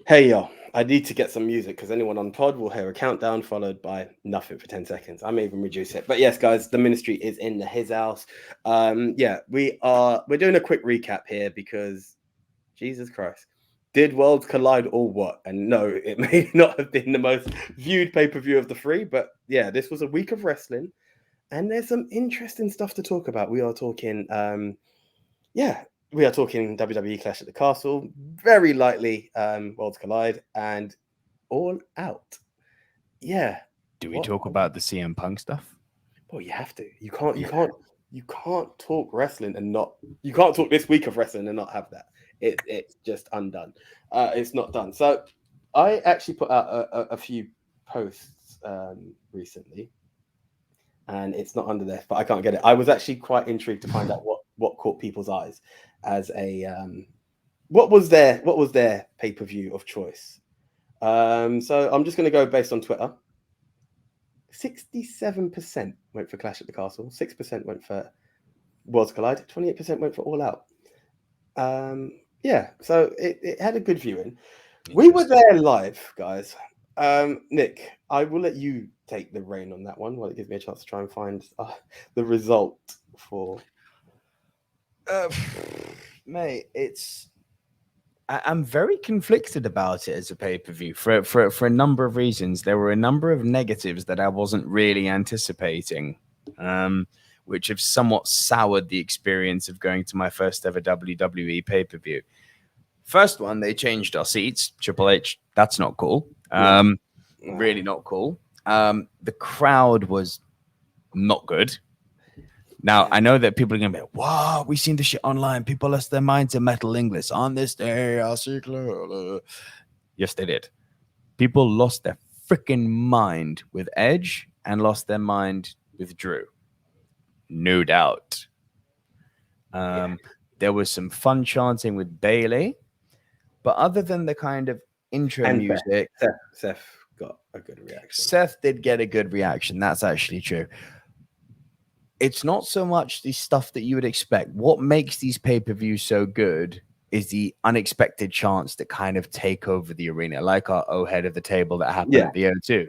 Hey yo, I need to get some music because anyone on pod will hear a countdown followed by nothing for 10 seconds. I may even reduce it. But yes, guys, the ministry is in his house. Yeah, we're doing a quick recap here because Jesus Christ. Did worlds collide or what? And no, it may not have been the most viewed pay-per-view of the three, but yeah, this was a week of wrestling, and there's some interesting stuff to talk about. We are talking yeah, we are talking WWE Clash at the Castle, very lightly Worlds Collide, and All Out. Yeah. Do we What? talk about the CM Punk stuff? Well, you have to. You can't. You Yeah. can't. You can't talk wrestling and not. You can't talk this week of wrestling and not have that. It's just undone. It's not done. So, I actually put out a few posts recently, and it's not under there, but I can't get it. I was actually quite intrigued to find out what caught people's eyes as a what was their pay-per-view of choice. So I'm just going to go based on Twitter. 67% went for Clash at the Castle, 6% went for Worlds Collide, 28% went for All Out. Yeah, so it had a good viewing. We were there live, guys. Nick, I will let you take the reign on that one while it gives me a chance to try and find the result for. Uh, Mate, I'm very conflicted about it as a pay-per-view for a number of reasons. There were a number of negatives that I wasn't really anticipating, which have somewhat soured the experience of going to my first ever WWE pay-per-view. First one, they changed our seats. Triple H, that's not cool. Really not cool. The crowd was not good. Now, I know that people are going to be like, wow, we've seen this shit online. People lost their mind to Metal English. On this day, I'll see clearly. Yes, they did. People lost their freaking mind with Edge and lost their mind with Drew. No doubt. There was some fun chanting with Bailey. But other than the kind of intro and music, Seth got a good reaction. Seth did get a good reaction. That's actually true. It's not so much the stuff that you would expect. What makes these pay-per-views so good is the unexpected chants that kind of take over the arena, like our head of the table that happened at the O2.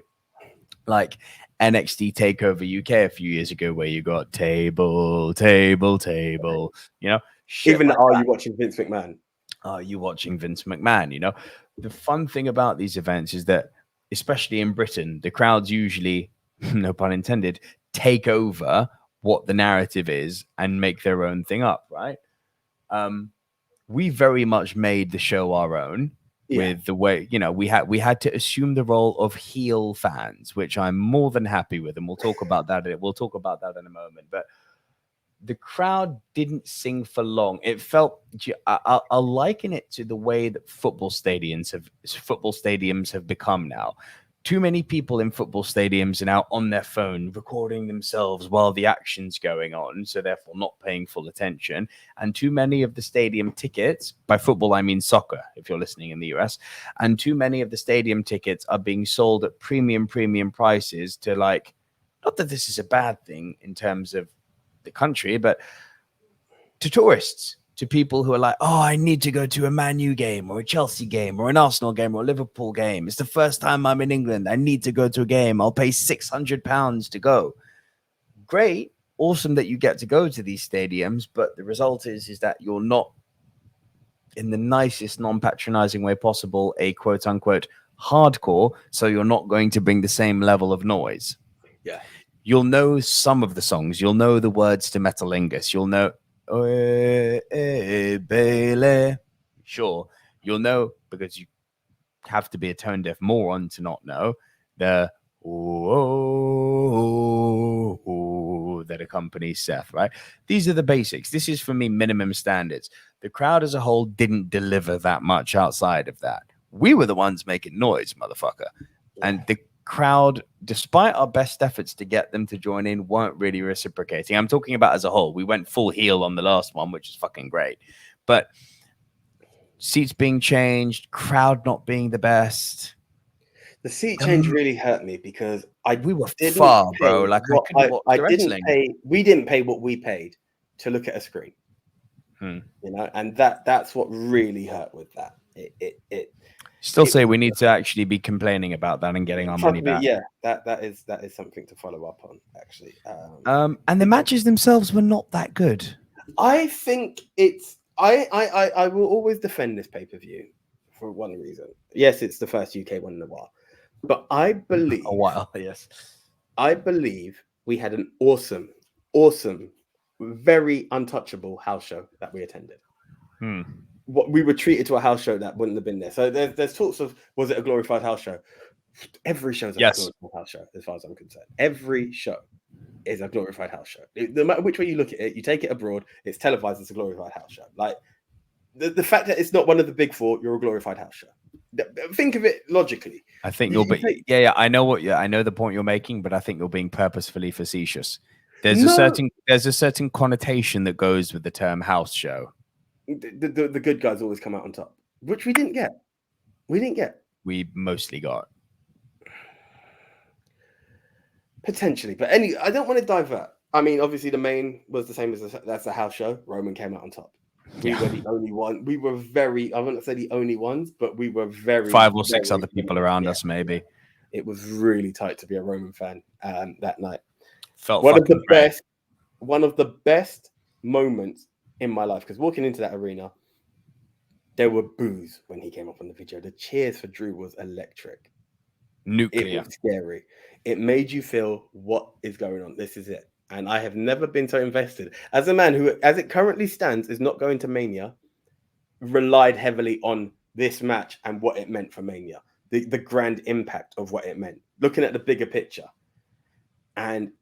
Like NXT TakeOver UK a few years ago, where you got table, you know, even like are you watching Vince McMahon? Are you watching Vince McMahon? You know, the fun thing about these events is that, especially in Britain, the crowds usually, no pun intended, take over what the narrative is and make their own thing up, right? We very much made the show our own with the way, you know, we had to assume the role of heel fans, which I'm more than happy with, and we'll talk about that in a moment. But the crowd didn't sing for long. It felt, I'll liken it to the way that football stadiums have become now. Too many people in football stadiums are now on their phone recording themselves while the action's going on, so therefore not paying full attention. And too many of the stadium tickets, by football I mean soccer, if you're listening in the US, and too many of the stadium tickets are being sold at premium prices to, like, not that this is a bad thing in terms of the country, but to tourists, to people who are like, oh, I need to go to a Man U game or a Chelsea game or an Arsenal game or a Liverpool game. It's the first time I'm in England. I need to go to a game. I'll pay £600 to go. Great. Awesome that you get to go to these stadiums, but the result is that you're not, in the nicest, non-patronizing way possible, a quote-unquote hardcore, so you're not going to bring the same level of noise. Yeah. You'll know some of the songs. You'll know the words to Metalingus. You'll know, Bailey. Sure. You'll know, because you have to be a tone deaf moron to not know, the that accompanies Seth, right? These are the basics. This is, for me, minimum standards. The crowd as a whole didn't deliver that much outside of that. We were the ones making noise, motherfucker. And the crowd, despite our best efforts to get them to join in, weren't really reciprocating. I'm talking about as a whole. We went full heel on the last one, which is fucking great. But seats being changed, crowd not being the best. The seat change really hurt me because we were far, bro. Like, I couldn't watch the wrestling. We didn't pay what we paid to look at a screen. You know, and that's what really hurt with that. Still say we need to actually be complaining about that and getting our money back. Yeah, that is something to follow up on, actually. And the matches themselves were not that good. I think it's I will always defend this pay-per-view for one reason. Yes, it's the first UK one in a while, but I believe yes. I believe we had an awesome, very untouchable house show that we attended. What we were treated to a house show that wouldn't have been there. So there's talks of, was it a glorified house show? Every show's a glorified house show, as far as I'm concerned. Every show is a glorified house show. No matter which way you look at it, you take it abroad, it's televised as a glorified house show. Like the fact that it's not one of the big four, you're a glorified house show. Think of it logically. I think you're I know the point you're making, but I think you're being purposefully facetious. There's a certain connotation that goes with the term house show. The good guys always come out on top, which we didn't get. We mostly got. Potentially, but I don't want to divert. I mean, obviously the main was the same as that's the house show. Roman came out on top. We were the only one. We were I wouldn't say the only ones, but we were very 5 or 6 other people around us, maybe. It was really tight to be a Roman fan that night. Felt one of the best moments in my life, because walking into that arena, there were boos when he came up on the video. The cheers for Drew was electric. Nuclear. It was scary. It made you feel, what is going on? This is it. And I have never been so invested. As a man who, as it currently stands, is not going to Mania, relied heavily on this match and what it meant for Mania. The grand impact of what it meant. Looking at the bigger picture. And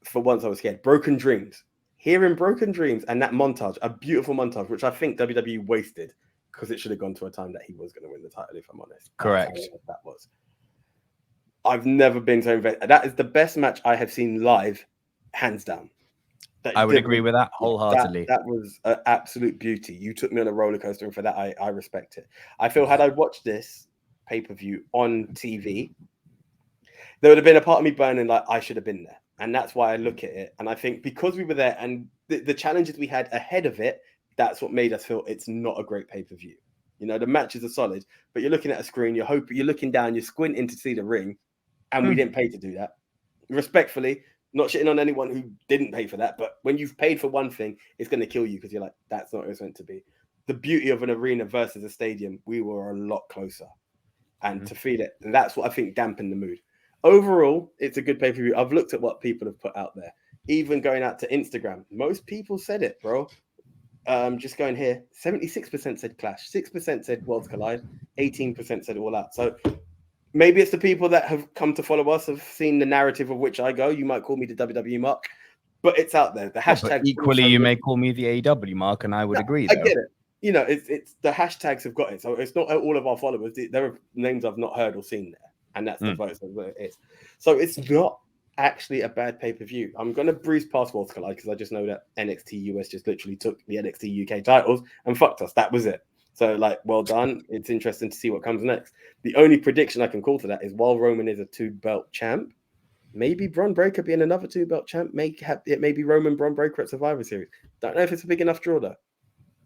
for once I was scared. Broken Dreams. Hearing Broken Dreams and that montage, a beautiful montage, which I think WWE wasted because it should have gone to a time that he was going to win the title, if I'm honest. Correct. That was. I've never been so invested. That is the best match I have seen live, hands down. I would agree with that wholeheartedly. That was an absolute beauty. You took me on a roller coaster, and for that, I respect it. I feel had I watched this pay-per-view on TV, there would have been a part of me burning like I should have been there. And that's why I look at it. And I think because we were there and the challenges we had ahead of it, that's what made us feel it's not a great pay-per-view. You know, the matches are solid, but you're looking at a screen, you're looking down, you're squinting to see the ring, and we didn't pay to do that. Respectfully, not shitting on anyone who didn't pay for that, but when you've paid for one thing, it's going to kill you because you're like, that's not what it's meant to be. The beauty of an arena versus a stadium, we were a lot closer. And to feel it, and that's what I think dampened the mood. Overall, it's a good pay-per-view. I've looked at what people have put out there. Even going out to Instagram, most people said it, bro. Just going here, 76% said Clash, 6% said Worlds Collide, 18% said All Out. So maybe it's the people that have come to follow us, have seen the narrative of which I go. You might call me the WWE Mark, but it's out there. The hashtag. Equally, you may call me the AEW Mark, and I would agree. I get it. You know, it's the hashtags have got it. So it's not all of our followers. There are names I've not heard or seen there. And that's the votes of what it is. So it's not actually a bad pay-per-view. I'm going to breeze past Worlds Collide because I just know that NXT US just literally took the NXT UK titles and fucked us. That was it. So, like, well done. It's interesting to see what comes next. The only prediction I can call to that is while Roman is a 2-belt champ, maybe Bron Breakker being another 2-belt champ, it may be Roman Bron Breakker at Survivor Series. Don't know if it's a big enough draw, though.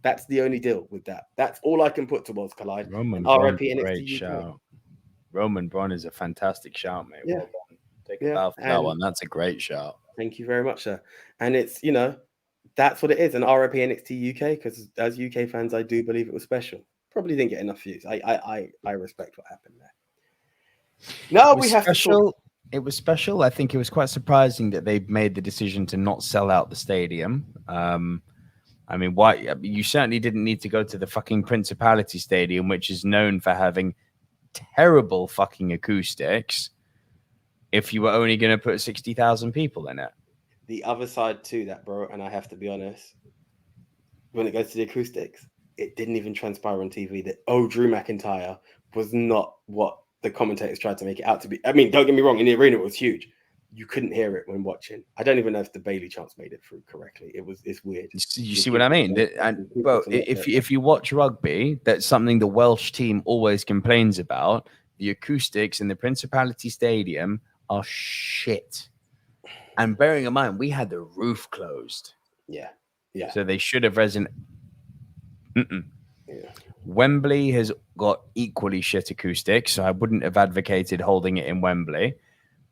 That's the only deal with that. That's all I can put to Worlds Collide. Roman RIP NXT great UK. Shout. Roman Bron is a fantastic shout, mate. Yeah. Well done. Take a bow for that one. That's a great shout. Thank you very much, sir. And it's, you know, that's what it is. And RIP NXT UK, because as UK fans, I do believe it was special. Probably didn't get enough views. I respect what happened there. No, we have special. It was special. I think it was quite surprising that they made the decision to not sell out the stadium. I mean, why? You certainly didn't need to go to the fucking Principality Stadium, which is known for having terrible fucking acoustics, if you were only going to put 60,000 people in it. The other side to that, bro, and I have to be honest, when it goes to the acoustics, it didn't even transpire on TV that, Drew McIntyre was not what the commentators tried to make it out to be. I mean, don't get me wrong, in the arena it was huge. You couldn't hear it when watching. I don't even know if the Bailey chants made it through correctly. It's weird. You see what I mean? If you watch rugby, that's something the Welsh team always complains about. The acoustics in the Principality Stadium are shit. And bearing in mind, we had the roof closed. Yeah. So they should have Yeah. Wembley has got equally shit acoustics, so I wouldn't have advocated holding it in Wembley.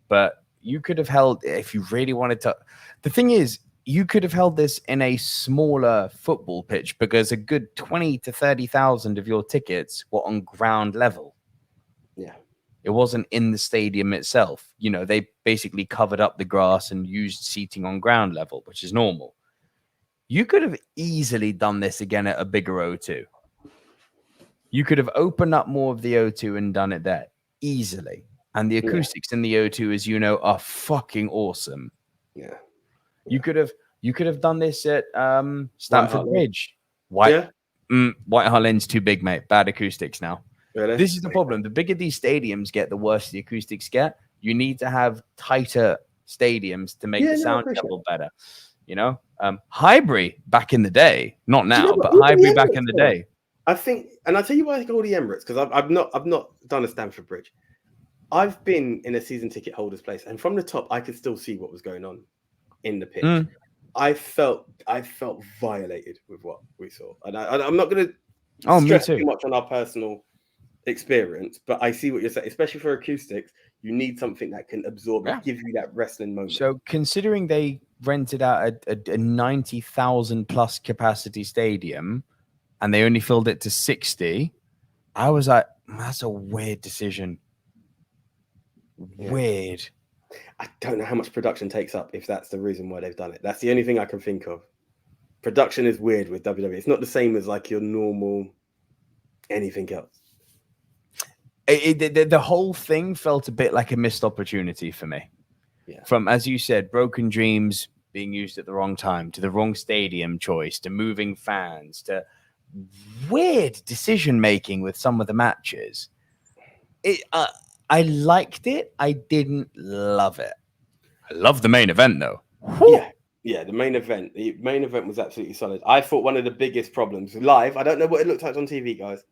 But you could have held, if you really wanted to. The thing is, you could have held this in a smaller football pitch because a good 20 to 30,000 of your tickets were on ground level. Yeah. It wasn't in the stadium itself. You know, they basically covered up the grass and used seating on ground level, which is normal. You could have easily done this again at a bigger O2. You could have opened up more of the O2 and done it there easily. And the acoustics in the O2, as you know, are fucking awesome. Yeah. You could have done this at Stamford Bridge. White Hart Lane's too big, mate. Bad acoustics now. Really? This is the problem. The bigger these stadiums get, the worse the acoustics get. You need to have tighter stadiums to make the sound level better. You know, Highbury back in the day, not now, but Highbury back in the day. I think, and I'll tell you why I call the Emirates, because I've not done a Stamford Bridge. I've been in a season ticket holder's place, and from the top, I could still see what was going on in the pitch. I felt violated with what we saw, and I'm not going to stress too much on our personal experience, but I see what you're saying. Especially for acoustics, you need something that can absorb and give you that wrestling moment. So, considering they rented out a 90,000 plus capacity stadium, and they only filled it to 60, I was like, that's a weird decision. Weird. I don't know how much production takes up if that's the reason why they've done it. That's the only thing I can think of. Production is weird with WWE. It's not the same as like your normal anything else. The whole thing felt a bit like a missed opportunity for me. Yeah. From, as you said, broken dreams being used at the wrong time, to the wrong stadium choice, to moving fans, to weird decision making with some of the matches. I liked it. I didn't love it. I love the main event though. Yeah, the main event. The main event was absolutely solid. I thought one of the biggest problems live, I don't know what it looked like on TV, guys.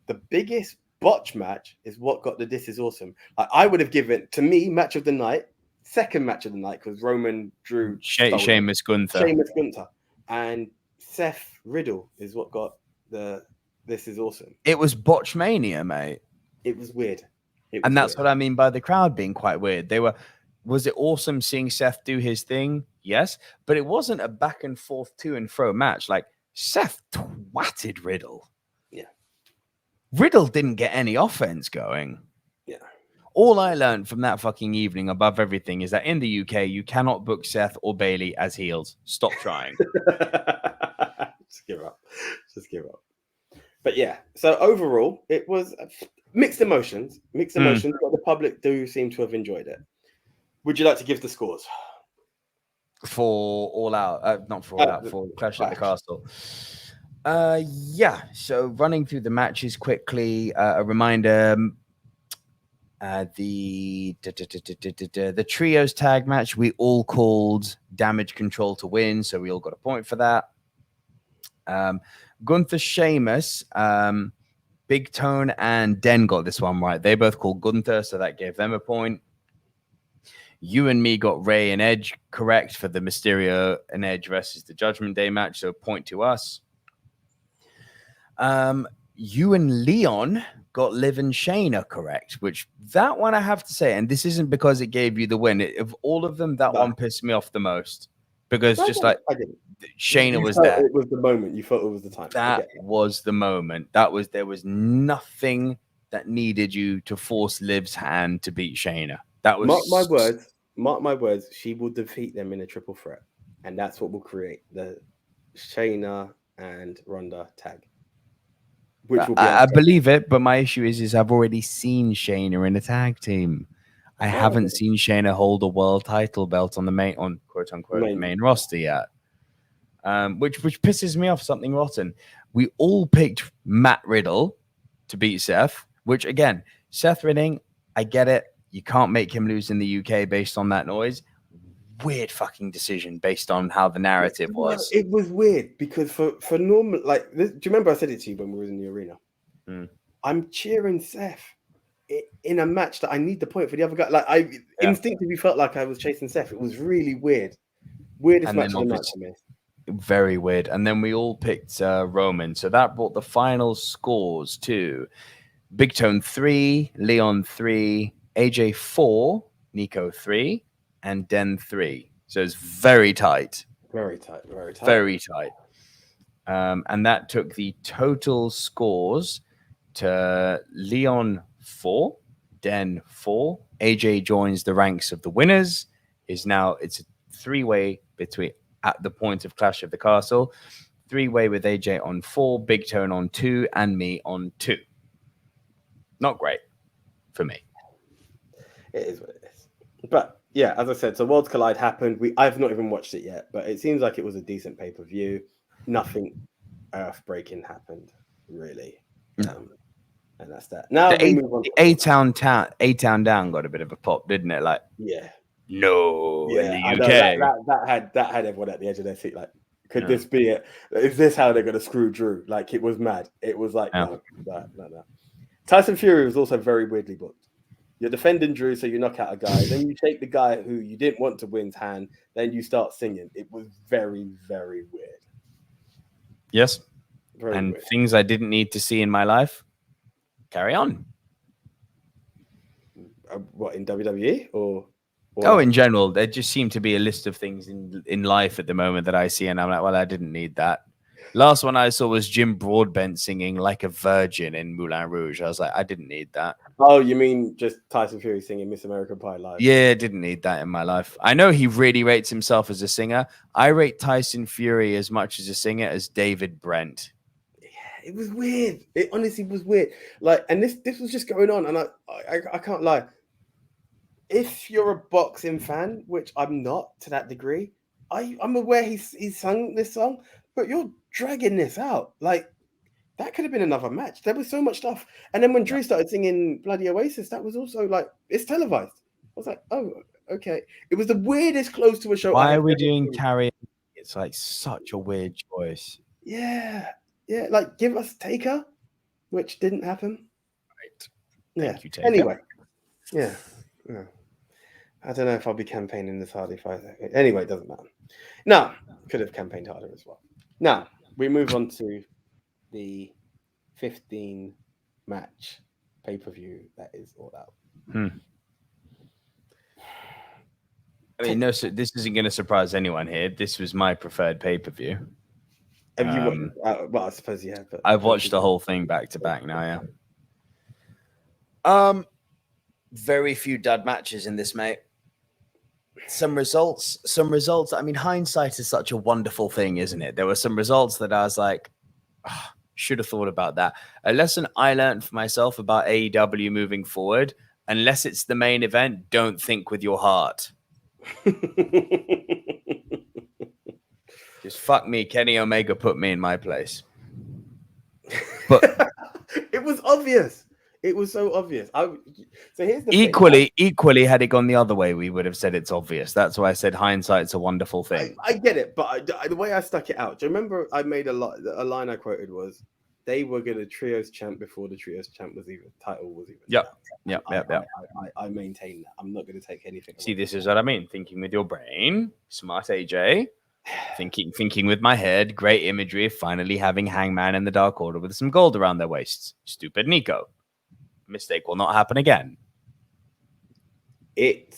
The biggest botch match is what got the This Is Awesome. I would have given, to me, match of the night, second match of the night, because Roman drew Sheamus Gunther. And Seth Riddle is what got the This Is Awesome. It was botch mania, mate. It was weird. And that's what I mean by the crowd being quite weird. Was it awesome seeing Seth do his thing? Yes. But it wasn't a back and forth to and fro match. Like, Seth twatted Riddle. Yeah. Riddle didn't get any offense going. Yeah. All I learned from that fucking evening above everything is that in the UK, you cannot book Seth or Bailey as heels. Stop trying. Just give up. But yeah, so overall, it was mixed emotions, but the public do seem to have enjoyed it. Would you like to give the scores? For All Out, not for All Out, for Clash at the Castle. Yeah, so running through the matches quickly, a reminder, the trios tag match, we all called Damage Control to win, so we all got a point for that. Gunther, Sheamus, Big Tone and Den got this one right. They both called Gunther, so that gave them a point. You and me got Ray and Edge correct for the Mysterio and Edge versus the Judgment Day match, so point to us. You and Leon got Liv and Shayna correct, which that one I have to say, and this isn't because it gave you the win. Of all of them, that one pissed me off the most. Because Shayna was there. It was the moment. You thought it was the time. That was the moment. There was nothing that needed you to force Liv's hand to beat Shayna. That was Mark my words. She will defeat them in a triple threat, and that's what will create the Shayna and Ronda tag. Which will be I believe it, but my issue is I've already seen Shayna in a tag team. I haven't seen Shayna hold a world title belt on the quote unquote main roster yet. Which pisses me off something rotten. We all picked Matt Riddle to beat Seth, which again, Seth Riddle, I get it. You can't make him lose in the UK based on that noise. Weird fucking decision based on how the narrative was. It was weird because for normal, like, do you remember I said it to you when we were in the arena? I'm cheering Seth in a match that I need the point for the other guy. Like, I instinctively felt like I was chasing Seth. It was really weird. Weirdest match of the night for me. Very weird. And then we all picked Roman. So that brought the final scores to Big Tone 3, Leon 3, AJ 4, Nico 3, and Den 3. So it's very tight. Very tight. Very tight. Very tight. And that took the total scores to Leon 4, Den 4. AJ joins the ranks of the winners. It's a three-way between at the point of Clash of the Castle. Three-way with AJ on 4, Big Tone on 2, and me on 2. Not great for me. It is what it is. But yeah, as I said, so Worlds Collide happened. I've not even watched it yet, but it seems like it was a decent pay-per-view. Nothing earth-breaking happened, really. And that's that. Now we move on. A-Town Down got a bit of a pop, didn't it? Like, yeah. No, yeah, in the I UK. Know, that had everyone at the edge of their seat. Like, could this be it? Is this how they're going to screw Drew? Like, it was mad. It was like, no. Tyson Fury was also very weirdly booked. You're defending Drew, so you knock out a guy. Then you take the guy who you didn't want to win's hand. Then you start singing. It was very, very weird. Yes. Very and weird. Things I didn't need to see in my life. Carry on. What, in WWE or in general? There just seemed to be a list of things in life at the moment that I see, and I'm like, well, I didn't need that. Last one I saw was Jim Broadbent singing Like a Virgin in Moulin Rouge. I was like, I didn't need that. Oh, you mean just Tyson Fury singing Miss American Pie live? Yeah, didn't need that in my life. I know he really rates himself as a singer. I rate Tyson Fury as much as a singer as David Brent. Yeah, it was weird. It honestly was weird. Like, and this was just going on, and I can't lie. If you're a boxing fan, which I'm not to that degree, I'm aware he's sung this song, but you're dragging this out. Like, that could have been another match. There was so much stuff. And then when Drew started singing Bloody Oasis, that was also like, it's televised. I was like, oh, okay. It was the weirdest close to a show. Why are we doing Carrie? It's like such a weird choice. Yeah. Yeah. Like, give us Taker, which didn't happen. Right. Yeah. Thank you, Taker. Anyway. Yeah. I don't know if I'll be campaigning this hard anyway, it doesn't matter. Now, could have campaigned harder as well. Now, we move on to the 15 match pay-per-view that is All Out. I mean, no, so this isn't going to surprise anyone here. This was my preferred pay-per-view. Have you watched? Well, I suppose you have. But I've watched the whole thing back to back now. Yeah. Very few dud matches in this, mate. Some results. I mean, hindsight is such a wonderful thing, isn't it? There were some results that I was like, should have thought about that. A lesson I learned for myself about AEW moving forward: unless it's the main event, don't think with your heart. Just fuck me, Kenny Omega put me in my place. But it was obvious. It was so obvious. So here's the equally, had it gone the other way, we would have said it's obvious. That's why I said hindsight's a wonderful thing. I get it, but the way I stuck it out. Do you remember I made a line I quoted was, they were going to trios champ before the trios champ title was even. Yep. I maintain that. I'm not going to take anything. See, this is what I mean. Thinking with your brain, smart AJ. Thinking with my head. Great imagery of finally having Hangman and the Dark Order with some gold around their waists. Stupid Nico. Mistake will not happen again. It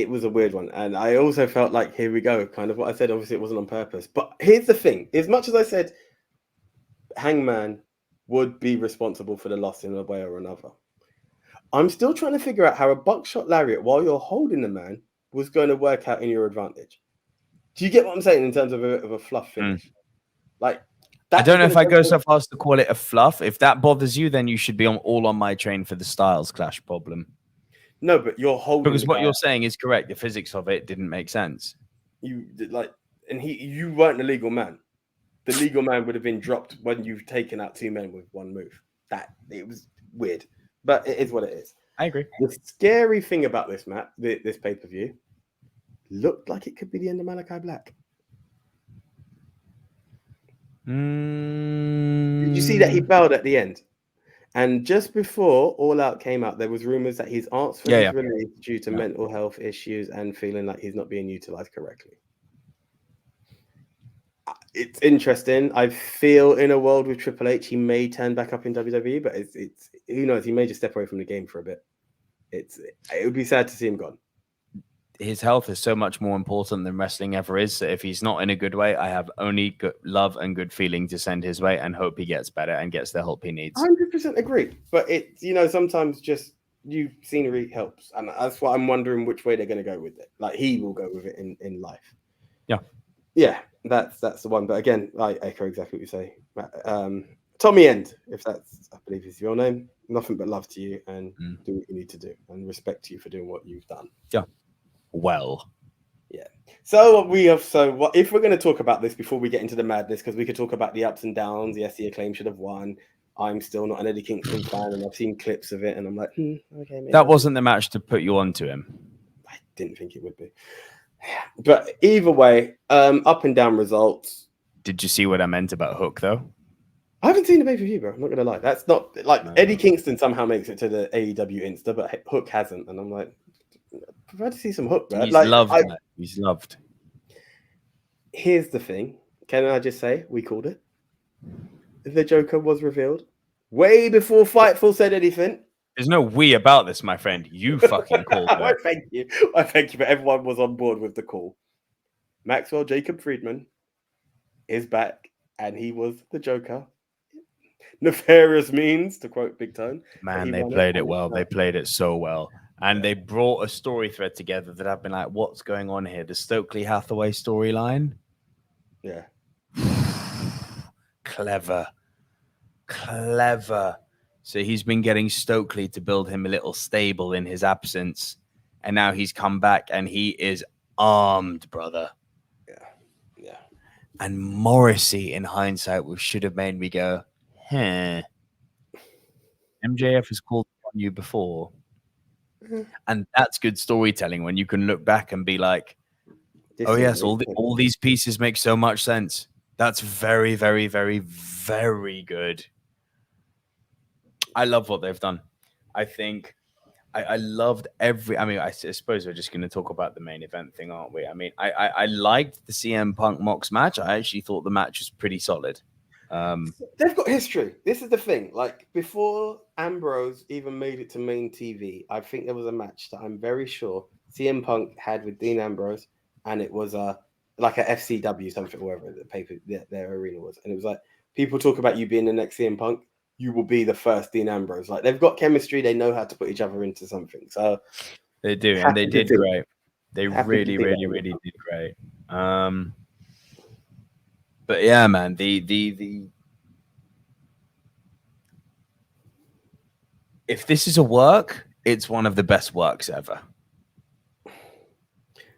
was a weird one, and I also felt like, here we go, kind of what I said. Obviously it wasn't on purpose, but here's the thing: as much as I said Hangman would be responsible for the loss in a way or another, I'm still trying to figure out how a buckshot lariat while you're holding the man was going to work out in your advantage. Do you get what I'm saying in terms of a fluff finish? Like, I don't know if I go so far as to call it a fluff. If that bothers you, then you should be all on my train for the Styles Clash problem. No, but you're holding, because what you're saying is correct. The physics of it didn't make sense. You weren't the legal man. The legal man would have been dropped when you've taken out two men with one move. It was weird, but it is what it is. I agree. The scary thing about this this pay-per-view, looked like it could be the end of Malachi Black. Did you see that he bailed at the end? And just before All Out came out, there was rumors that he's asked for his release due to mental health issues and feeling like he's not being utilized correctly. It's interesting. I feel in a world with Triple H, he may turn back up in WWE, but it's who knows? He may just step away from the game for a bit. It would be sad to see him gone. His health is so much more important than wrestling ever is. So if he's not in a good way, I have only good love and good feeling to send his way and hope he gets better and gets the help he needs. 100% agree. But sometimes just scenery helps. And that's what I'm wondering which way they're going to go with it. Like he will go with it in life. Yeah. Yeah, that's the one. But again, I echo exactly what you say. Tommy End, if that's, I believe is your name. Nothing but love to you and do what you need to do and respect to you for doing what you've done. Yeah. Well. Yeah. So if we're going to talk about this before we get into the madness, because we could talk about the ups and downs. Yes, the Acclaim should have won. I'm still not an Eddie Kingston fan, and I've seen clips of it, and I'm like, okay. Maybe that wasn't the match to put you onto him. I didn't think it would be. But either way, up and down results. Did you see what I meant about Hook, though? I haven't seen the pay-per-view, bro. I'm not going to lie. That's not like Eddie Kingston somehow makes it to the AEW Insta, but Hook hasn't. And I'm like, I'd prefer to see some Hook, bro. He's loved. He's loved. Here's the thing. Can I just say we called it? The Joker was revealed way before Fightful said anything. There's no we about this, my friend. You fucking called it. I thank you. But everyone was on board with the call. Maxwell Jacob Friedman is back, and he was the Joker. Nefarious means, to quote Big Tone. Man, they played it well. They played it so well. And they brought a story thread together that I've been like, what's going on here? The Stokely Hathaway storyline? Yeah. Clever. So he's been getting Stokely to build him a little stable in his absence. And now he's come back and he is armed, brother. Yeah. And Morrissey, in hindsight, should have made me go, MJF has called on you before. And that's good storytelling when you can look back and be like, yes, all these pieces make so much sense. That's very, very, very, very good. I love what they've done. I think I loved I suppose we're just going to talk about the main event thing, aren't we? I mean, I liked the CM Punk Mox match. I actually thought the match was pretty solid. They've got history. This is the thing. Like before Ambrose even made it to main TV, I think there was a match that I'm very sure CM Punk had with Dean Ambrose, and it was like a FCW something, whatever the paper their arena was, and it was like people talk about you being the next CM Punk, you will be the first Dean Ambrose. Like they've got chemistry, they know how to put each other into something. So they do, and they did great. They really did great. But yeah, man, the if this is a work, it's one of the best works ever.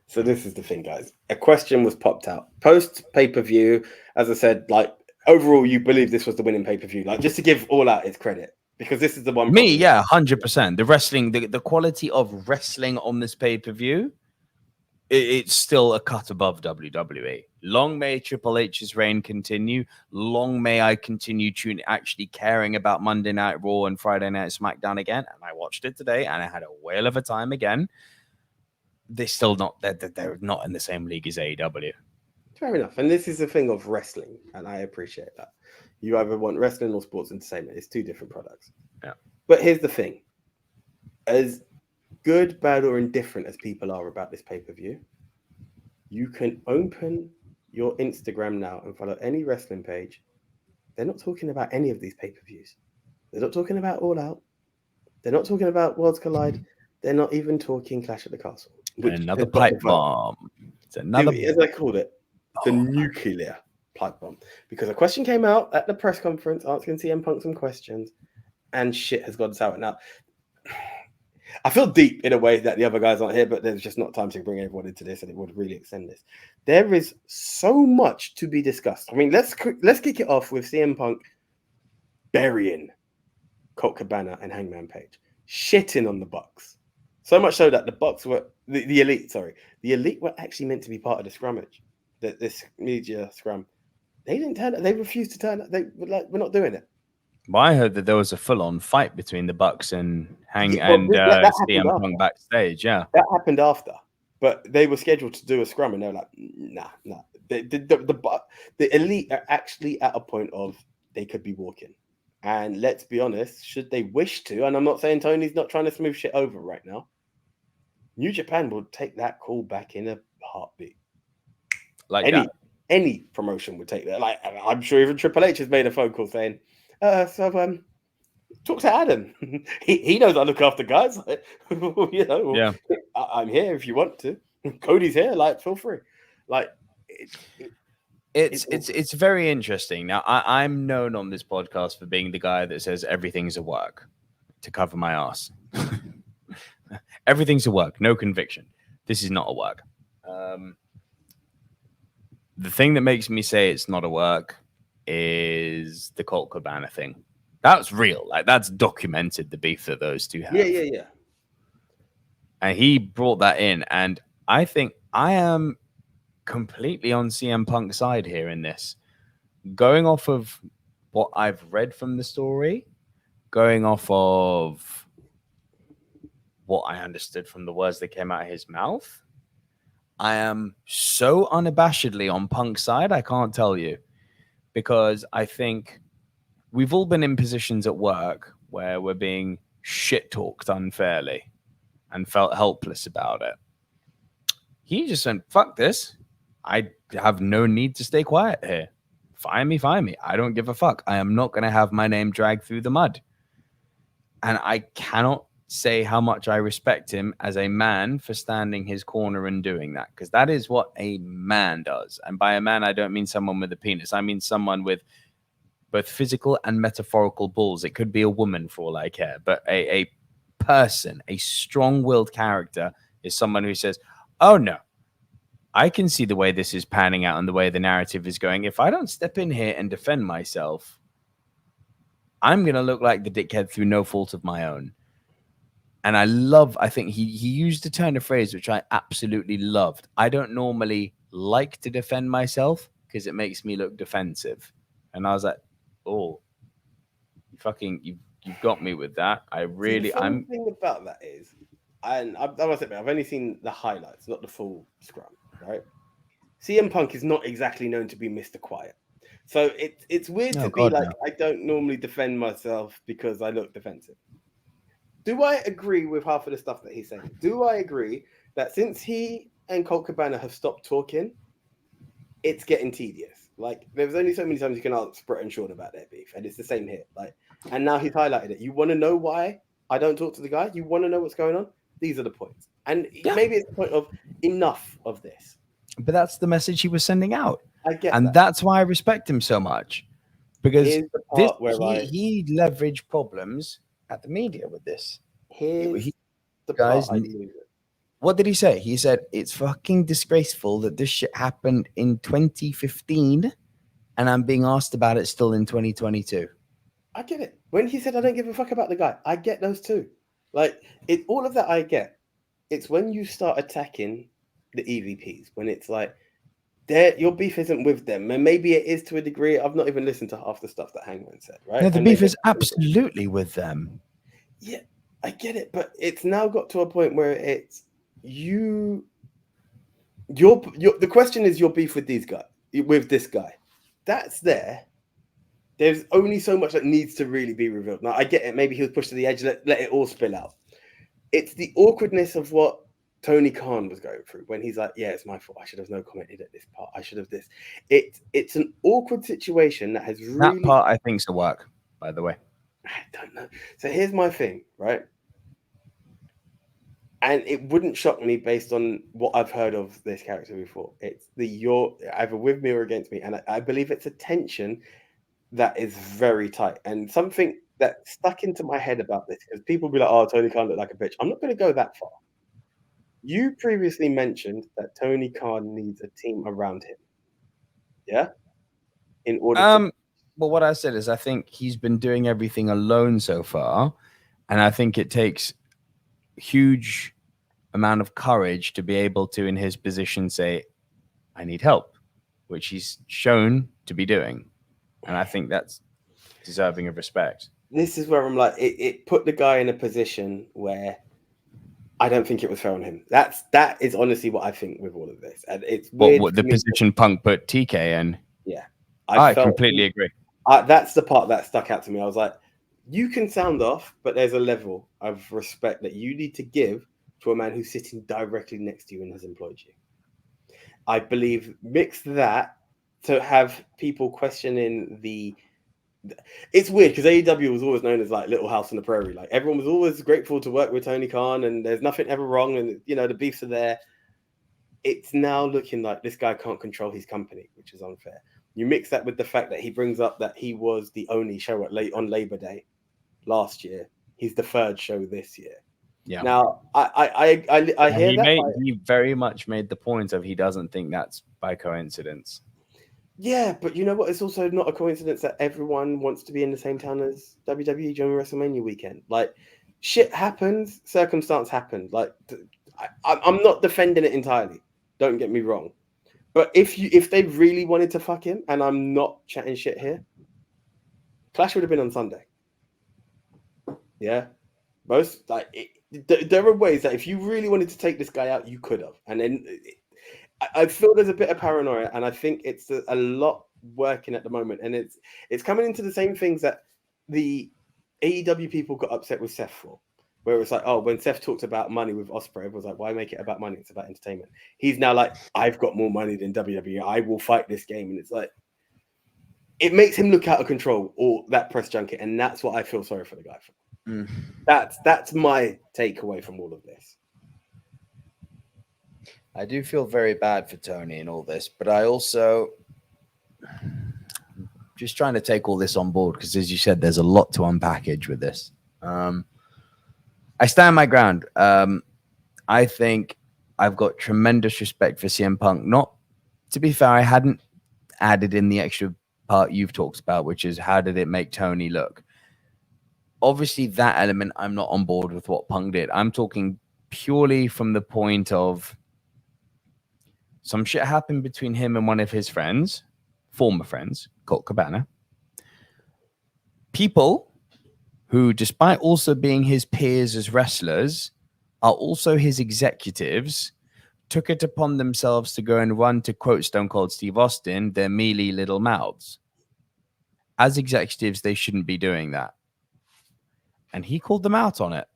So this is the thing, guys. A question was popped out post pay-per-view. As I said, like overall, you believe this was the winning pay-per-view. Like just to give All Out its credit, because this is the one. Me, yeah, 100%. The wrestling, the quality of wrestling on this pay-per-view, it's still a cut above WWE. Long may Triple H's reign continue. Long may I continue actually caring about Monday Night Raw and Friday Night SmackDown again. And I watched it today, and I had a whale of a time again. They're still not. They're not in the same league as AEW. Fair enough. And this is the thing of wrestling, and I appreciate that. You either want wrestling or sports entertainment. It's two different products. Yeah. But here's the thing: as good, bad, or indifferent as people are about this pay-per-view, you can open your Instagram now and follow any wrestling page. They're not talking about any of these pay-per-views. They're not talking about All Out. They're not talking about Worlds Collide. They're not even talking Clash at the Castle. Another pipe bomb. It's another, as I called it, the nuclear pipe bomb. Because a question came out at the press conference asking CM Punk some questions, and shit has gone sour. Now, I feel deep in a way that the other guys aren't here, but there's just not time to bring everyone into this, and it would really extend this. There is so much to be discussed. I mean, let's kick it off with CM Punk burying Colt Cabana and Hangman Page, shitting on the Bucks. So much so that the Bucks were the Elite. Sorry, the Elite were actually meant to be part of the scrummage, this media scrum. They didn't turn it. They refused to turn it. They were like, we're not doing it. Well, I heard that there was a full-on fight between the Bucks and CM Punk backstage. Yeah, that happened after, but they were scheduled to do a scrum, and they were like, nah. The elite are actually at a point of they could be walking. And let's be honest, should they wish to, and I'm not saying Tony's not trying to smooth shit over right now, New Japan will take that call back in a heartbeat. Like any promotion would take that. Like, I'm sure even Triple H has made a phone call saying, talk to Adam. he knows I look after guys. Like, Yeah. I'm here if you want to. Cody's here. Like, feel free. Like, it's very interesting. Now, I'm known on this podcast for being the guy that says everything's a work to cover my ass. Everything's a work, no conviction. This is not a work. The thing that makes me say it's not a work is the Colt Cabana thing. That's real. Like, that's documented, the beef that those two have. Yeah. And he brought that in. And I think I am completely on CM Punk's side here in this. Going off of what I've read from the story, going off of what I understood from the words that came out of his mouth, I am so unabashedly on Punk's side, I can't tell you. Because I think we've all been in positions at work where we're being shit-talked unfairly and felt helpless about it. He just went, fuck this. I have no need to stay quiet here. Fire me. I don't give a fuck. I am not going to have my name dragged through the mud. And I cannot say how much I respect him as a man for standing his corner and doing that, because that is what a man does. And by a man, I don't mean someone with a penis. I mean someone with both physical and metaphorical balls. It could be a woman for all I care, but a person, a strong-willed character is someone who says, oh no, I can see the way this is panning out and the way the narrative is going. If I don't step in here and defend myself, I'm going to look like the dickhead through no fault of my own. And I think he used a turn of phrase which I absolutely loved. I don't normally like to defend myself because it makes me look defensive. And I was like, oh, you've got me with that. The thing about that is, and I must admit, I've only seen the highlights, not the full scrum, right? CM Punk is not exactly known to be Mr. Quiet. So it's weird to be like, I don't normally defend myself because I look defensive. Do I agree with half of the stuff that he's saying? Do I agree that since he and Colt Cabana have stopped talking, it's getting tedious? Like, there's only so many times you can ask Brett and Sean about their beef, and it's the same here. Like, and now he's highlighted it. You want to know why I don't talk to the guy? You want to know what's going on? These are the points. And maybe it's the point of enough of this. But that's the message he was sending out. I get and that. That's why I respect him so much. Because he leveraged problems at the media with this. What did he say? He said, it's fucking disgraceful that this shit happened in 2015 and I'm being asked about it still in 2022. I get it. When he said, I don't give a fuck about the guy, I get those too. Like, all of that I get. It's when you start attacking the EVPs, when it's like, your beef isn't with them. And maybe it is to a degree. I've not even listened to half the stuff that Hangman said, right? No, the beef is absolutely with them. Yeah, I get it. But it's now got to a point where it's the question is your beef with this guy. That's there. There's only so much that needs to really be revealed. Now, I get it. Maybe he was pushed to the edge. Let it all spill out. It's the awkwardness of what Tony Khan was going through when he's like, yeah, it's my fault. I should have no commented at this part. I should have this. It's an awkward situation that has really... That part, I think, is the work, by the way. I don't know. So here's my thing, right? And it wouldn't shock me based on what I've heard of this character before. It's you're either with me or against me. And I believe it's a tension that is very tight. And something that stuck into my head about this, because people be like, oh, Tony Khan look like a bitch. I'm not going to go that far. You previously mentioned that Tony Khan needs a team around him. Yeah? In order Well, what I said is I think he's been doing everything alone so far. And I think it takes huge amount of courage to be able to, in his position, say, I need help, which he's shown to be doing. And I think that's deserving of respect. This is where I'm like, it put the guy in a position where I don't think it was fair on him. That is honestly what I think with all of this, and it's weird. What the position Punk put TK in? Yeah, I completely agree. That's the part that stuck out to me. I was like, you can sound off, but there's a level of respect that you need to give to a man who's sitting directly next to you and has employed you. I believe mix that to have people questioning the. It's weird because AEW was always known as like Little House on the Prairie. Like everyone was always grateful to work with Tony Khan, and there's nothing ever wrong, and the beefs are there. It's now looking like this guy can't control his company, which is unfair. You mix that with the fact that he brings up that he was the only show on Labor Day last year. He's the third show this year. Yeah. Now I hear that. He very much made the point of he doesn't think that's by coincidence. Yeah, but you know what? It's also not a coincidence that everyone wants to be in the same town as WWE during WrestleMania weekend. Like, shit happens, circumstance happened. Like, I'm not defending it entirely. Don't get me wrong. But if they really wanted to fuck him, and I'm not chatting shit here, Clash would have been on Sunday. Yeah, there are ways that if you really wanted to take this guy out, you could have. And then I feel there's a bit of paranoia, and I think it's a lot working at the moment, and it's coming into the same things that the AEW people got upset with Seth for, where it's like, oh, when Seth talked about money with Ospreay, it was like, why make it about money? It's about entertainment. He's now like, I've got more money than WWE. I will fight this game, and it's like, it makes him look out of control, or that press junket, and that's what I feel sorry for the guy for. That's my takeaway from all of this. I do feel very bad for Tony and all this, but I also just trying to take all this on board because, as you said, there's a lot to unpackage with this. I stand my ground. I think I've got tremendous respect for CM Punk. Not, to be fair, I hadn't added in the extra part you've talked about, which is how did it make Tony look? Obviously, that element, I'm not on board with what Punk did. I'm talking purely from the point of some shit happened between him and one of his friends, former friends, Colt Cabana. People who, despite also being his peers as wrestlers, are also his executives, took it upon themselves to go and run, to quote Stone Cold Steve Austin, their mealy little mouths. As executives, they shouldn't be doing that. And he called them out on it.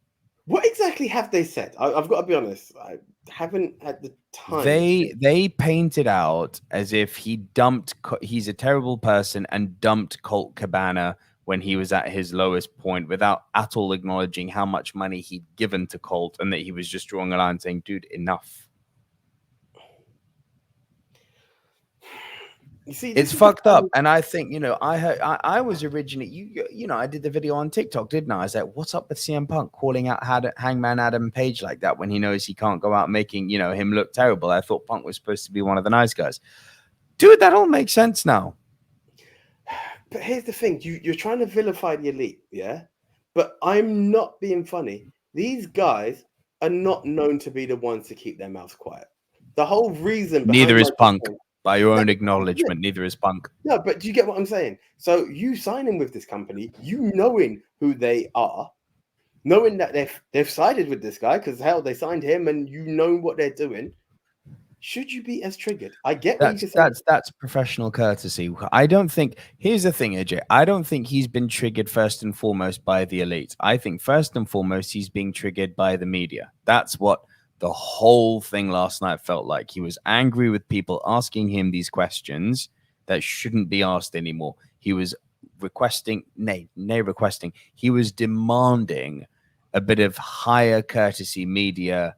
What exactly have they said? I've got to be honest. I haven't had the time. They painted out as if he's a terrible person and dumped Colt Cabana when he was at his lowest point without at all acknowledging how much money he'd given to Colt, and that he was just drawing a line saying, dude, enough. You see, it's fucked up. And I think, I was originally, I did the video on TikTok, didn't I? I was like, what's up with CM Punk calling out Hangman Adam Page like that when he knows he can't go out making, him look terrible? I thought Punk was supposed to be one of the nice guys. Dude, that all makes sense now. But here's the thing. You're trying to vilify the elite, yeah? But I'm not being funny. These guys are not known to be the ones to keep their mouths quiet. The whole reason... Neither is Punk. By your own acknowledgement, neither is Punk. No, but do you get what I'm saying? So you signing with this company, you knowing who they are, knowing that they've sided with this guy because hell, they signed him, and you know what they're doing. Should you be as triggered? I get that's professional courtesy. I don't think. Here's the thing, AJ. I don't think he's been triggered first and foremost by the elite. I think first and foremost he's being triggered by the media. That's what the whole thing last night felt like. He was angry with people asking him these questions that shouldn't be asked anymore. He was requesting. He was demanding a bit of higher courtesy media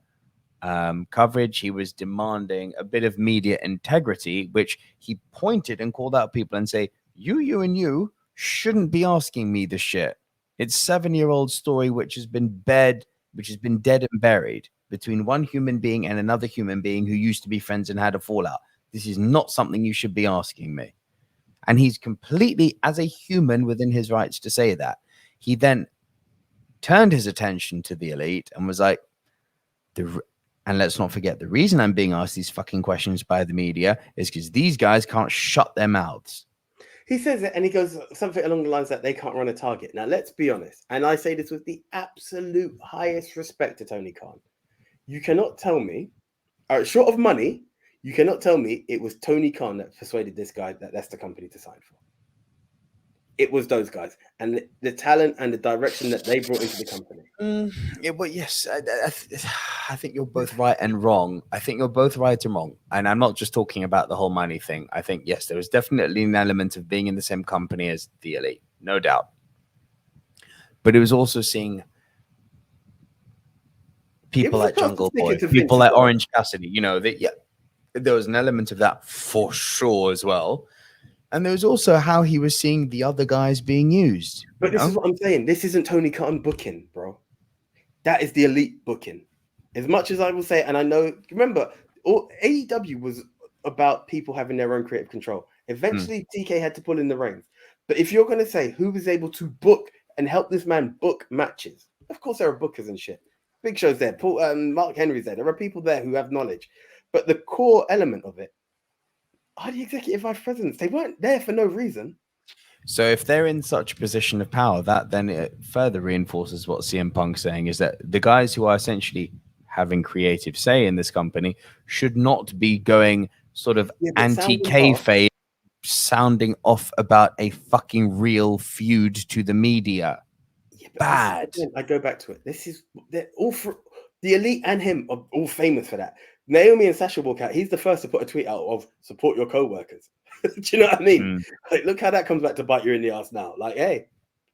coverage. He was demanding a bit of media integrity, which he pointed and called out people and say, you shouldn't be asking me this shit. It's 7-year-old story which has been dead and buried between one human being and another human being who used to be friends and had a fallout. This is not something you should be asking me. And he's completely, as a human, within his rights to say that. He then turned his attention to the elite and was like, and let's not forget, the reason I'm being asked these fucking questions by the media is because these guys can't shut their mouths. He says it, and he goes something along the lines that they can't run a target. Now, let's be honest, and I say this with the absolute highest respect to Tony Khan. you cannot tell me, short of money, you cannot tell me it was Tony Khan that persuaded this guy that that's the company to sign for. It was those guys and the talent and the direction that they brought into the company. Yeah, but yes, I think you're both right and wrong. I think you're both right and wrong. And I'm not just talking about the whole money thing. I think, yes, there was definitely an element of being in the same company as the Elite, no doubt. But it was also seeing people like Jungle Boy, people like Orange Cassidy, you know, there was an element of that for sure as well. And there was also how he was seeing the other guys being used. But this is what I'm saying. This isn't Tony Khan booking, bro. That is the Elite booking. As much as I will say, and I know, remember, AEW was about people having their own creative control. Eventually, TK had to pull in the reins. But if you're going to say who was able to book and help this man book matches, of course there are bookers and shit. Big Show's there. Mark Henry's there. There are people there who have knowledge. But the core element of it are the executive vice presidents. They weren't there for no reason. So if they're in such a position of power, that then it further reinforces what CM Punk's saying, is that the guys who are essentially having creative say in this company should not be going sort of anti-kayfabe, sounding off about a fucking real feud to the media. Yeah, bad. I go back to it. They're all for the Elite and him are all famous for that. Naomi and Sasha walk out. He's the first to put a tweet out of support your co-workers. Do you know what I mean? Like, look how that comes back to bite you in the ass now. Like, hey,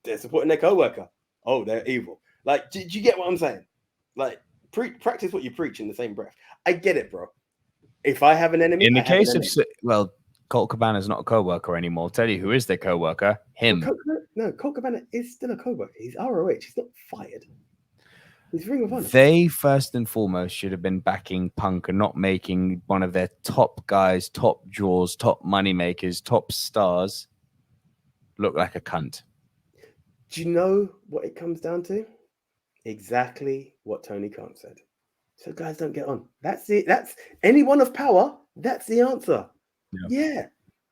they're supporting their co-worker. Oh, they're evil. Like, do you get what I'm saying? Like, practice what you preach in the same breath. I get it, bro. If I have an enemy, in the case of Colt Cabana's not a co-worker anymore. I'll tell you who is their co-worker. Him. Colt Cabana is still a co-worker. He's ROH. He's not fired. He's Ring of Honor. They first and foremost should have been backing Punk and not making one of their top guys, top draws, top money makers, top stars look like a cunt. Do you know what it comes down to? Exactly what Tony Khan said. So guys don't get on. That's it. That's anyone of power. That's the answer. Yeah.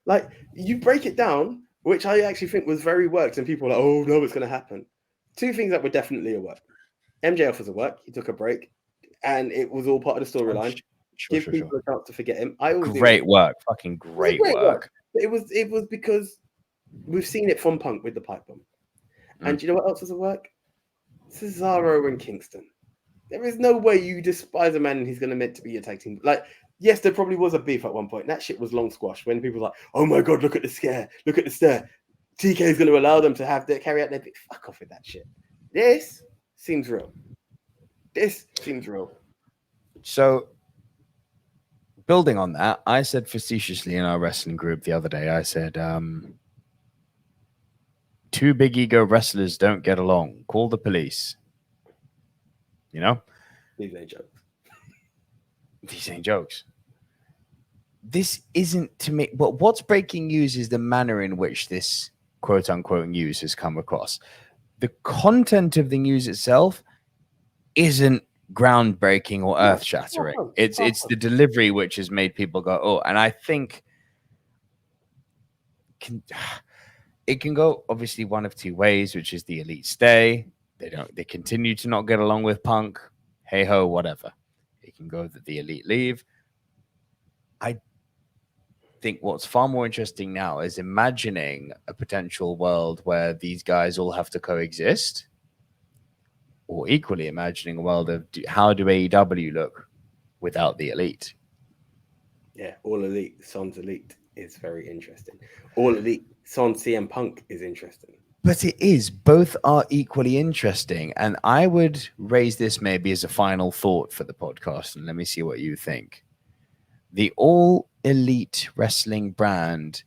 Like, you break it down, which I actually think was very worked, and people are like, oh no, it's going to happen. Two things that were definitely a work. MJF was a work. He took a break, and it was all part of the storyline. Give people a chance to forget him. Great work. Fucking great work. It was because we've seen it from Punk with the pipe bomb. And do you know what else was a work? Cesaro and Kingston. There is no way you despise a man and he's going to meant to be your tag team. Like, yes, there probably was a beef at one point. That shit was long squash when people were like, oh my God, look at the scare. Look at the stare. TK is going to allow them to carry out their beef. Fuck off with that shit. This seems real. So, building on that, I said facetiously in our wrestling group the other day, I said, two big ego wrestlers don't get along. Call the police. You know? These ain't jokes. This isn't to me, but what's breaking news is the manner in which this quote unquote news has come across. The content of the news itself isn't groundbreaking or earth shattering. It's the delivery which has made people go, oh, and I think it can go obviously one of two ways, which is the Elite stay. They continue to not get along with Punk. Hey ho, whatever. It can go that the Elite leave. I think what's far more interesting now is imagining a potential world where these guys all have to coexist, or equally imagining a world of how do AEW look without the Elite? Yeah, All Elite, Sans Elite is very interesting. All Elite, Sans CM Punk is interesting. But it is. Both are equally interesting. And I would raise this maybe as a final thought for the podcast. And let me see what you think. The All Elite wrestling brand,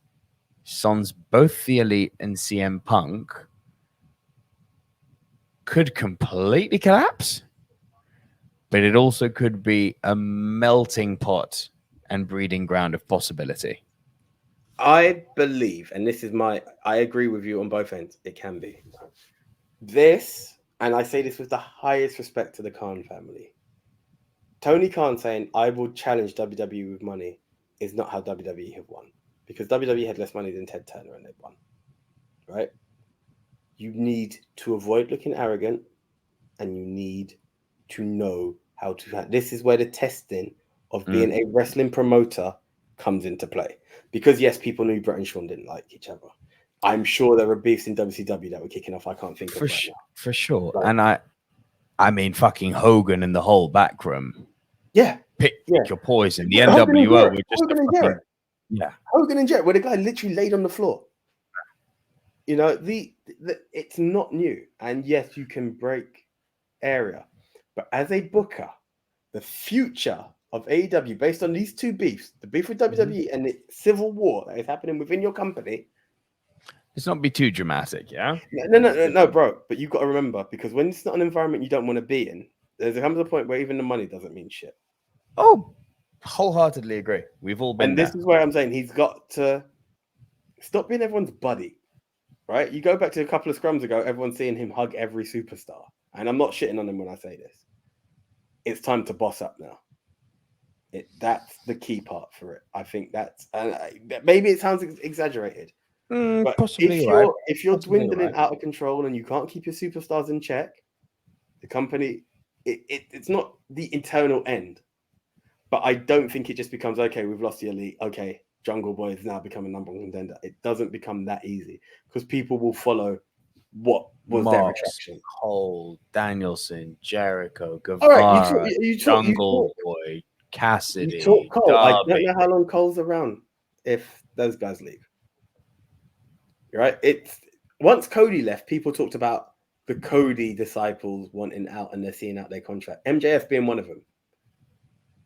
sans both the Elite and CM Punk, could completely collapse. But it also could be a melting pot and breeding ground of possibility. I believe, and I agree with you on both ends, it can be. This, and I say this with the highest respect to the Khan family, Tony Khan saying, I will challenge WWE with money is not how WWE have won. Because WWE had less money than Ted Turner and they've won. Right? You need to avoid looking arrogant and you need to know how to. This is where the testing of being a wrestling promoter comes into play. Because yes, people knew Brett and Sean didn't like each other. I'm sure there were beefs in WCW that were kicking off. I can't think of right now. For sure. Right. And I mean, fucking Hogan and the whole backroom. Yeah. Pick your poison. The Hogan and NWO Jarrett. were just Hogan and Jarrett. Yeah. Hogan and Jarrett, where the guy literally laid on the floor. You know, it's not new. And yes, you can break area. But as a booker, the future of AEW, based on these two beefs, the beef with WWE and the civil war that is happening within your company. Let's not be too dramatic, yeah? No, bro. But you've got to remember, because when it's not an environment you don't want to be in, there comes a point where even the money doesn't mean shit. Oh, wholeheartedly agree. We've all been there. And this is where I'm saying he's got to stop being everyone's buddy, right? You go back to a couple of scrums ago, everyone's seeing him hug every superstar. And I'm not shitting on him when I say this. It's time to boss up now. That's the key part for it. I think that's, maybe it sounds exaggerated. But Possibly if you're dwindling out of control and you can't keep your superstars in check, the company, it's not the eternal end. But I don't think it just becomes, okay, we've lost the elite. Okay, Jungle Boy is now becoming number one contender. It doesn't become that easy because people will follow what was their attraction. Cole, Danielson, Jericho, Guevara, Jungle Boy, Cassidy. You talk Cole. I don't know how long Cole's around if those guys leave. Right? It's once Cody left, people talked about the Cody disciples wanting out and they're seeing out their contract. MJF being one of them.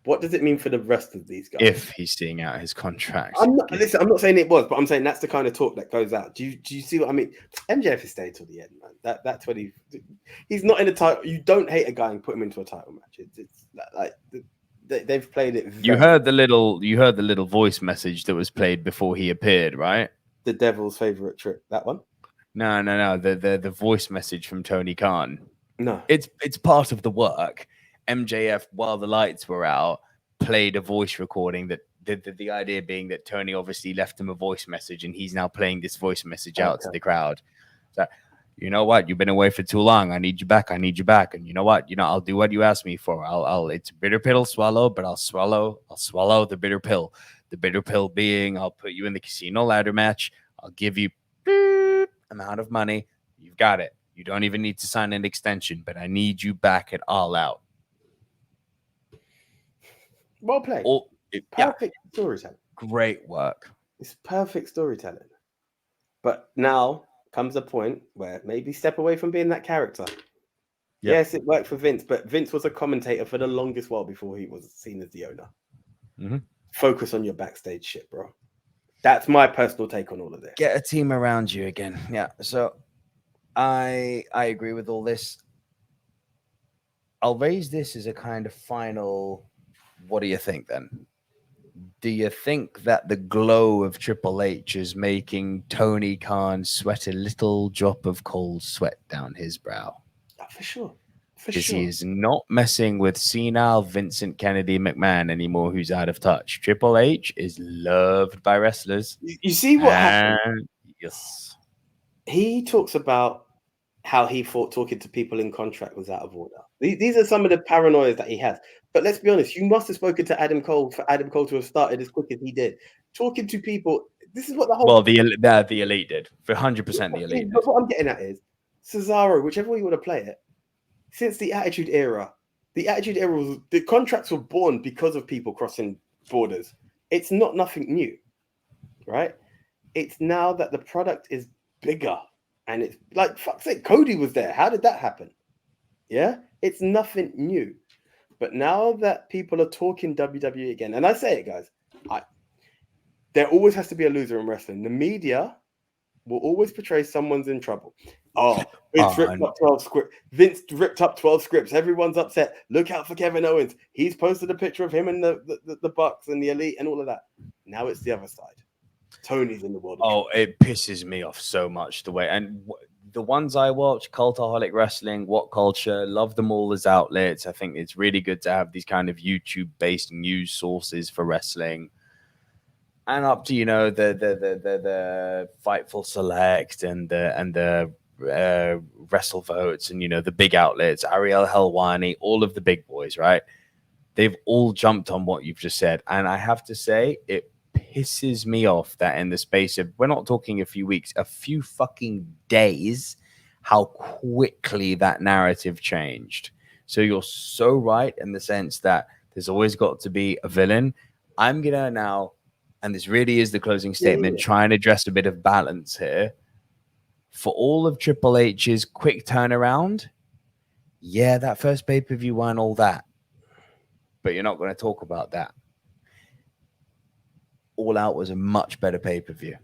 What does it mean for the rest of these guys? If he's seeing out his contract. I'm not saying it was, but I'm saying that's the kind of talk that goes out. Do you see what I mean? MJF is staying till the end, man. That's what he's not in a title. You don't hate a guy and put him into a title match. It's like they've played it. You heard the little voice message that was played before he appeared, right? The Devil's favorite trick. That one? No. The voice message from Tony Khan. No, it's part of the work. MJF, while the lights were out, played a voice recording that the idea being that Tony obviously left him a voice message and he's now playing this voice message out to the crowd. So, you know what? You've been away for too long. I need you back. And you know what? I'll do what you asked me for. It's a bitter pill to swallow, but I'll swallow the bitter pill. The bitter pill being I'll put you in the casino ladder match. I'll give you amount of money. You've got it. You don't even need to sign an extension, but I need you back at All Out. Well played. Perfect storytelling. Great work. It's perfect storytelling. But now comes a point where maybe step away from being that character. Yep. Yes, it worked for Vince, but Vince was a commentator for the longest while before he was seen as the owner. Mm-hmm. Focus on your backstage shit, bro. That's my personal take on all of this. Get a team around you again. Yeah. So I agree with all this. I'll raise this as a kind of final. What do you think then? Do you think that the glow of Triple H is making Tony Khan sweat a little drop of cold sweat down his brow? For sure. Because he is not messing with senile Vincent Kennedy McMahon anymore, who's out of touch. Triple H is loved by wrestlers. You see what happened? Yes. He talks about how he thought talking to people in contract was out of order. These are some of the paranoias that he has. But let's be honest, you must have spoken to Adam Cole for Adam Cole to have started as quick as he did. Talking to people, this is what the whole... Well, the Elite did. For 100% the Elite did. But what I'm getting at is, Cesaro, whichever way you want to play it, since the Attitude Era the contracts were born because of people crossing borders. It's not nothing new, right? It's now that the product is bigger. And it's like, fuck's sake, Cody was there. How did that happen? Yeah? It's nothing new. But now that people are talking WWE again, and I say it, guys, there always has to be a loser in wrestling. The media will always portray someone's in trouble. Oh, Vince ripped up 12 scripts. Vince ripped up 12 scripts. Everyone's upset. Look out for Kevin Owens. He's posted a picture of him and the Bucks and the Elite and all of that. Now it's the other side. Tony's in the world. It pisses me off so much the way. And the ones I watch, Cultaholic Wrestling, What Culture, love them all as outlets. I think it's really good to have these kind of YouTube-based news sources for wrestling. And up to, the Fightful Select and the WrestleVotes and, the big outlets, Ariel Helwani, all of the big boys, right? They've all jumped on what you've just said. And I have to say, it pisses me off that in the space of, we're not talking a few weeks, a few fucking days, how quickly that narrative changed. So you're so right in the sense that there's always got to be a villain. I'm going to now, and this really is the closing statement, try and address a bit of balance here. For all of Triple H's quick turnaround, yeah, that first pay-per-view won all that. But you're not going to talk about that. All Out was a much better pay-per-view.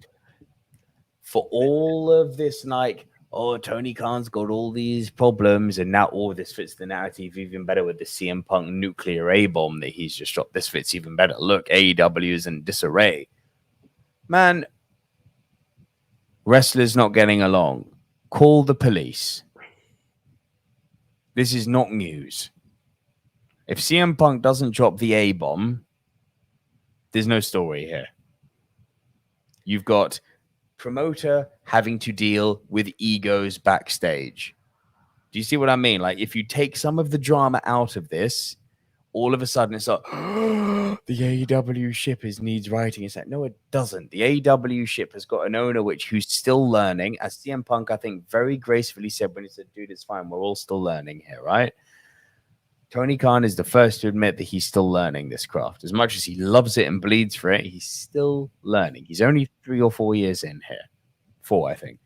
For all of this, like, oh, Tony Khan's got all these problems, and now all this fits the narrative even better with the CM Punk nuclear A-bomb that he's just dropped. This fits even better. Look, AEW is in disarray. Man, wrestlers not getting along. Call the police. This is not news. If CM Punk doesn't drop the A-bomb, there's no story here. You've got promoter having to deal with egos backstage. Do you see what I mean? Like, if you take some of the drama out of this, all of a sudden it's like, the AEW ship needs writing. It's like, no, it doesn't. The AEW ship has got an owner who's still learning. As CM Punk, I think, very gracefully said when he said, dude, it's fine. We're all still learning here, right? Tony Khan is the first to admit that he's still learning this craft. As much as he loves it and bleeds for it, he's still learning. He's only 3 or 4 years in here. 4, I think.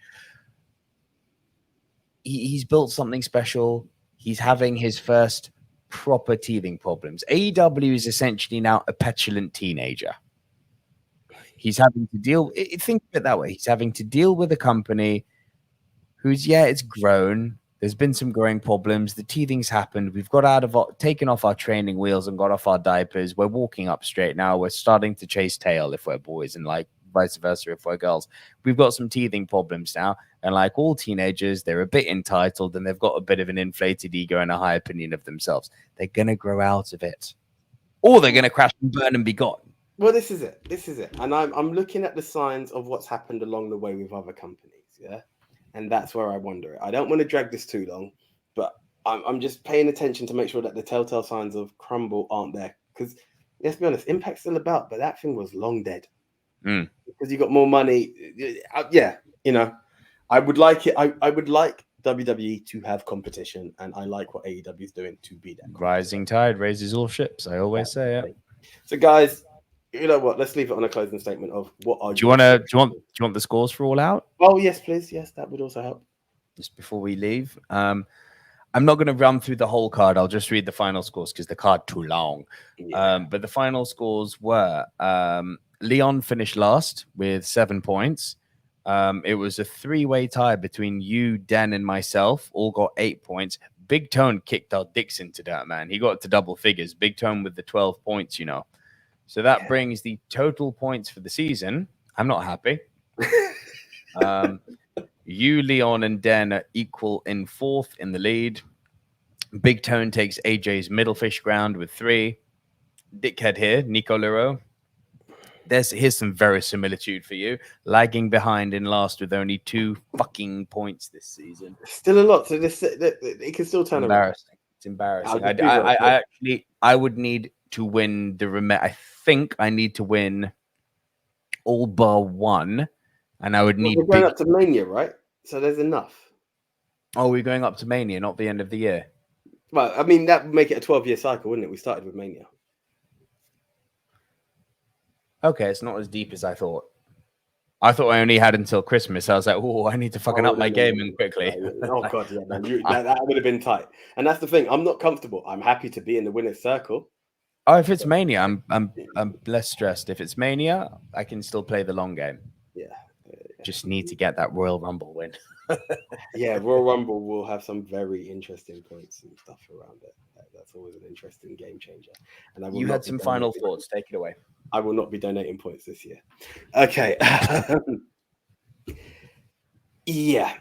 He's built something special. He's having his first proper teething problems. AEW is essentially now a petulant teenager. He's having to deal... Think of it that way. He's having to deal with a company who's, it's grown. There's been some growing problems. The teething's happened. We've got taken off our training wheels and got off our diapers. We're walking up straight now. We're starting to chase tail if we're boys, and like vice versa if we're girls. We've got some teething problems now. And like all teenagers, they're a bit entitled and they've got a bit of an inflated ego and a high opinion of themselves. They're going to grow out of it. Or they're going to crash and burn and be gone. Well, this is it. And I'm looking at the signs of what's happened along the way with other companies, yeah? And that's where I wonder it. I don't want to drag this too long, but I'm just paying attention to make sure that the telltale signs of crumble aren't there. Because let's be honest, Impact's still about, but that thing was long dead. Because you got more money. I would like it. I would like WWE to have competition, and I like what AEW is doing to be that. Rising tide raises all ships. I always say it. So, guys, you know what? Let's leave it on a closing statement of what are. Do you want the scores for All Out? Oh yes, please. Yes, that would also help. Just before we leave, I'm not going to run through the whole card. I'll just read the final scores because the card too long. Yeah. But the final scores were Leon finished last with 7 points. It was a 3-way tie between you, Dan, and myself. All got 8 points. Big Tone kicked our dicks into that, man. He got to double figures. Big Tone with the 12 points, So that brings the total points for the season. I'm not happy. You, Leon, and Den are equal in 4th in the lead. Big Tone takes AJ's middle fish ground with 3. Dickhead here, Nico Leroux. Here's some verisimilitude for you. Lagging behind in last with only 2 fucking points this season. Still a lot. So it can still turn around. It's embarrassing. I would need to win I think I need to win all bar 1, and I would need. We're going up to Mania, right? So there's enough. Oh, we're going up to Mania, not the end of the year. Well, I mean that would make it a 12-year cycle, wouldn't it? We started with Mania. Okay, it's not as deep as I thought. I thought I only had until Christmas. I was like, oh, I need to fucking up my game and quickly. Oh god, yeah, man. That would have been tight. And that's the thing. I'm not comfortable. I'm happy to be in the winner's circle. Oh, if it's Mania, I'm less stressed. If it's Mania, I can still play the long game. Yeah. Just need to get that Royal Rumble win. Yeah, Royal Rumble will have some very interesting points and stuff around it. That's always an interesting game changer. And you had some final thoughts. Take it away. I will not be donating points this year. Okay. Yeah.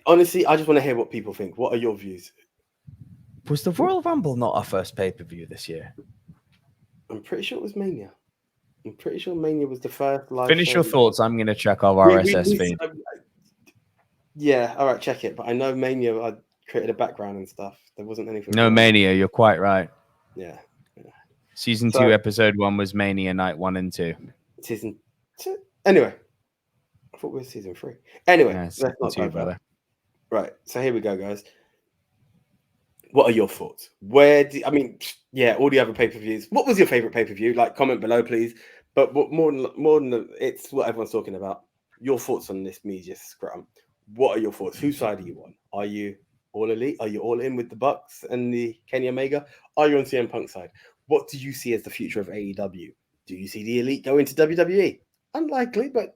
Honestly, I just want to hear what people think. What are your views? Was the Royal Rumble not our first pay-per-view this year? I'm pretty sure it was Mania. I'm pretty sure Mania was the first live. Finish your thoughts. I'm going to check our RSS feed. Yeah, all right, check it. But I know Mania, I created a background and stuff. There wasn't anything. No, wrong. Mania, you're quite right. Yeah. Season So- 2, episode 1 was Mania Night 1 and 2. Season 2. Anyway, I thought we were season 3. Anyway, Yeah, let's season not 2, brother. Right. So here we go, guys. What are your thoughts? Yeah, all the other pay-per-views. What was your favorite pay-per-view? Like, comment below, please. But more than it's what everyone's talking about. Your thoughts on this media scrum. What are your thoughts? Whose side are you on? Are you all elite? Are you all in with the Bucks and the Kenny Omega? Are you on CM Punk's side? What do you see as the future of AEW? Do you see the elite go into WWE? Unlikely, but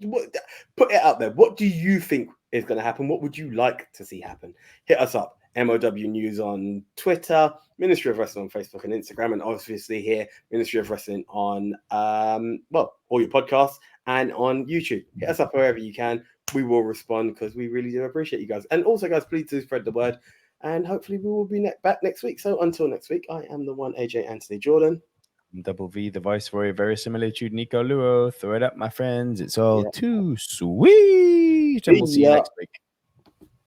put it out there. What do you think is going to happen? What would you like to see happen? Hit us up. MOW News on Twitter, Ministry of Wrestling on Facebook and Instagram, and obviously here, Ministry of Wrestling on, all your podcasts and on YouTube. Hit us up wherever you can. We will respond because we really do appreciate you guys. And also, guys, please do spread the word. And hopefully we will be back next week. So until next week, I am the one AJ Anthony Jordan. Double V, the Viceroy, very similitude, Nico Luo. Throw it up, my friends. It's all Yeah. too sweet. And we'll see you next week.